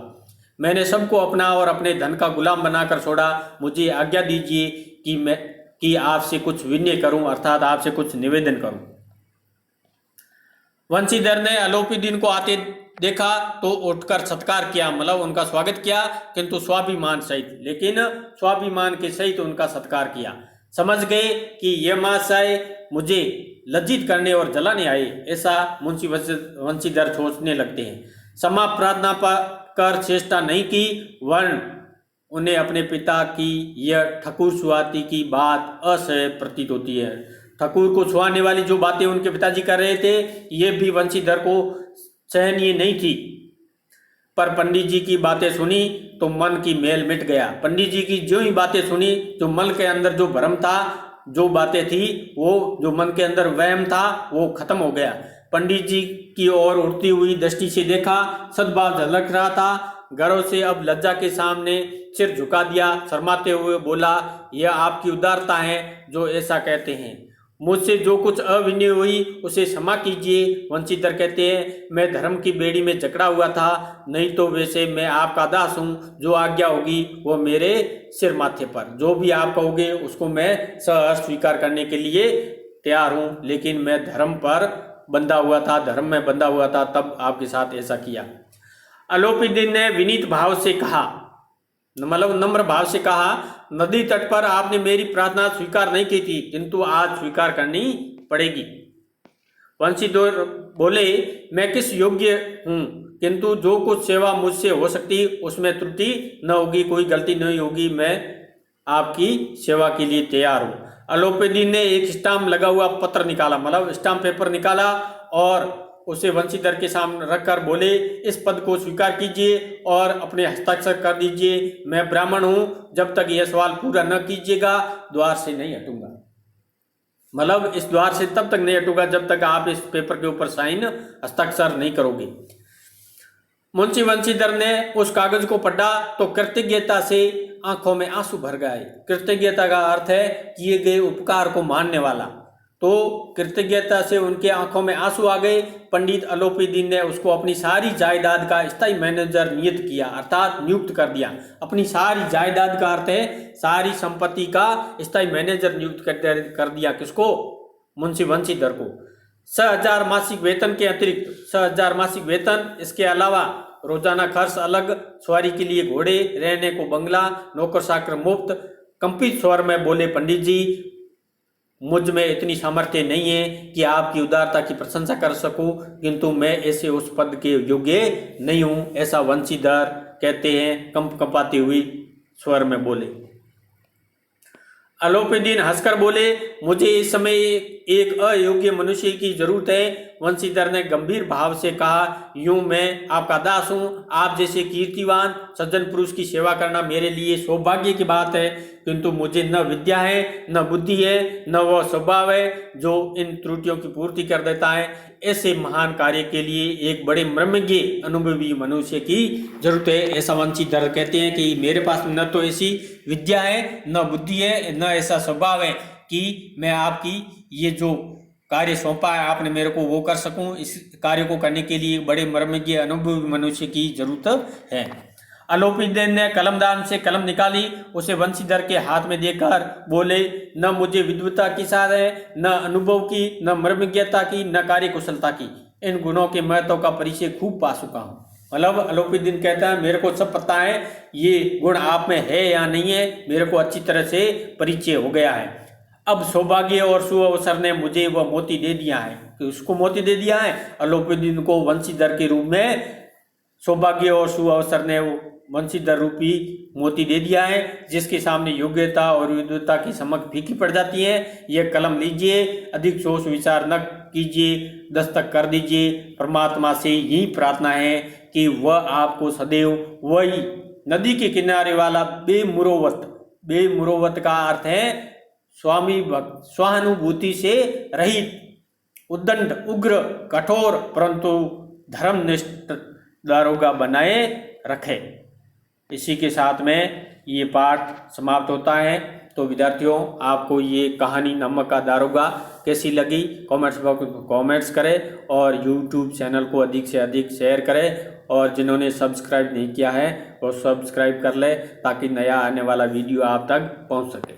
मैंने सबको अपना और अपने धन का गुलाम बनाकर छोड़ा। मुझे आज्ञा दीजिए कि आपसे कुछ विनय करूं, अर्थात आपसे कुछ निवेदन करूं। बंशीधर ने अलोपीदीन को आते देखा तो उठकर सत्कार किया, मतलब उनका स्वागत किया, किंतु स्वाभिमान सहित, लेकिन स्वाभिमान के सहित उनका सत्कार किया। समझ गए कि ये महाशय मुझे लज्जित करने और जलाने आए, ऐसा मुंशी बंशीधर सोचने लगते हैं। क्षमा प्रार्थना कर चेष्टा नहीं की, वर्ण उन्हें अपने पिता की यह ठकुर सुहाती की बात असह्य प्रतीत होती है। ठकुर को छुआने वाली जो बातें उनके पिताजी कर रहे थे ये भी बंशीधर को सहनीय नहीं थी। पर पंडित जी की बातें सुनी तो मन की मैल मिट गया। पंडित जी की जो ही बातें सुनी, जो मन के अंदर जो भ्रम था, जो बातें थी, वो जो मन के अंदर वहम था वो खत्म हो गया। पंडित जी की ओर उड़ती हुई दृष्टि से देखा, सद्भाव झलक रहा था। गर्व से अब लज्जा के सामने सिर झुका दिया, शर्माते हुए बोला, यह आपकी उदारता है जो ऐसा कहते हैं। मुझसे जो कुछ अविनय हुई उसे क्षमा कीजिए। बंशीधर कहते हैं, मैं धर्म की बेड़ी में जकड़ा हुआ था, नहीं तो वैसे मैं आपका दास हूँ। जो आज्ञा होगी वो मेरे सिर माथे पर, जो भी आप कहोगे उसको मैं सहर्ष स्वीकार करने के लिए तैयार हूँ, लेकिन मैं धर्म पर बंधा हुआ था, धर्म में बंधा हुआ था, तब आपके साथ ऐसा किया। अलोपीदीन ने विनीत भाव से कहा, मतलब नम्र भाव से कहा, नदी तट पर आपने मेरी प्रार्थना स्वीकार नहीं की थी, किंतु आज स्वीकार करनी पड़ेगी। बंशीधर बोले, मैं किस योग्य हूँ, किंतु जो कुछ सेवा मुझसे हो सकती उसमें त्रुटि न होगी, कोई गलती नहीं होगी, मैं आपकी सेवा के लिए तैयार हूँ। अलोपीदीन ने एक स्टाम्प लगा हुआ पत्र निकाला, मतलब स्टाम्प पेपर निकाला और उसे बंशीधर के सामने रखकर बोले, इस पद को स्वीकार कीजिए और अपने हस्ताक्षर कर दीजिए। मैं ब्राह्मण हूँ, जब तक यह सवाल पूरा न कीजिएगा द्वार से नहीं हटूंगा। मतलब इस द्वार से तब तक नहीं हटूंगा जब तक आप इस पेपर के ऊपर साइन हस्ताक्षर नहीं करोगे। मुंशी बंशीधर ने उस कागज को पढ़ा तो कृतज्ञता से आंखों में आंसू भर गए। कृतज्ञता का अर्थ है किए गए उपकार को मानने वाला, तो कृतज्ञता से उनके आंखों में आंसू आ गए। पंडित अलोपीदीन ने उसको अपनी सारी जायदाद का स्थायी मैनेजर नियुक्त किया, अर्थात नियुक्त कर दिया। अपनी सारी जायदाद का अर्थ है सारी संपत्ति का स्थायी मैनेजर नियुक्त कर दिया। किसको? मुंशी बंशीधर को। 6,000 मासिक वेतन के अतिरिक्त 6,000 मासिक वेतन, इसके अलावा रोजाना खर्च अलग, सवारी के लिए घोड़े, रहने को बंगला, नौकर चाकर मुफ्त। कंपित स्वर में बोले, पंडित जी मुझ में इतनी सामर्थ्य नहीं है कि आपकी उदारता की प्रशंसा कर सकूं, किंतु मैं ऐसे उस पद के योग्य नहीं हूं, ऐसा बंशीधर कहते हैं, कंप कंपाती हुई स्वर में बोले। अलोपीदीन हंसकर बोले, मुझे इस समय एक अयोग्य मनुष्य की जरूरत है। वंशीधर ने गंभीर भाव से कहा, यूं मैं आपका दास हूँ। आप जैसे कीर्तिवान सज्जन पुरुष की सेवा करना मेरे लिए सौभाग्य की बात है, किंतु मुझे न विद्या है, न बुद्धि है, न वह स्वभाव है जो इन त्रुटियों की पूर्ति कर देता है। ऐसे महान कार्य के लिए एक बड़े मर्मज्ञ अनुभवी मनुष्य की जरूरत है। ऐसा वंशीधर कहते हैं कि मेरे पास न तो ऐसी विद्या है, न बुद्धि है, न ऐसा स्वभाव है कि मैं आपकी ये जो कार्य सौंपा है आपने मेरे को वो कर सकूं। इस कार्य को करने के लिए बड़े मर्मज्ञ अनुभवी मनुष्य की जरूरत है। अलोपीदीन ने कलमदान से कलम निकाली, उसे वंशीधर के हाथ में देकर बोले, न मुझे विद्वता की साध है, न अनुभव की, न मर्मज्ञता की, न कार्य कुशलता की। इन गुणों के महत्व का परिचय खूब पा चुका हूँ। मतलब अलोपीदीन कहता है मेरे को सब पता है, ये गुण आप में है या नहीं है, मेरे को अच्छी तरह से परिचय हो गया है। अब सौभाग्य और सुअवसर ने मुझे वह मोती दे दिया है। तो उसको मोती दे दिया है, अलोपीदीन को वंशीधर के रूप में सौभाग्य और सुअवसर ने वंशीधर रूपी मोती दे दिया है, जिसके सामने योग्यता और विद्वता की समक फीकी पड़ जाती है। यह कलम लीजिए, अधिक सोच विचार न कीजिए, दस्तक कर दीजिए। परमात्मा से यही प्रार्थना है कि वह आपको सदैव वही नदी के किनारे वाला बेमुरोवत का अर्थ है स्वामी भक्त, स्वानुभूति से रहित, उद्दंड, उग्र, कठोर परंतु धर्मनिष्ठ दारोगा बनाए रखे। इसी के साथ में ये पाठ समाप्त होता है। तो विद्यार्थियों, आपको ये कहानी नमक का दारोगा कैसी लगी कमेंट्स बॉक्स में कमेंट्स करें और यूट्यूब चैनल को अधिक से अधिक शेयर करें, और जिन्होंने सब्सक्राइब नहीं किया है वो सब्सक्राइब कर ले ताकि नया आने वाला वीडियो आप तक पहुंच सके।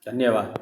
धन्यवाद।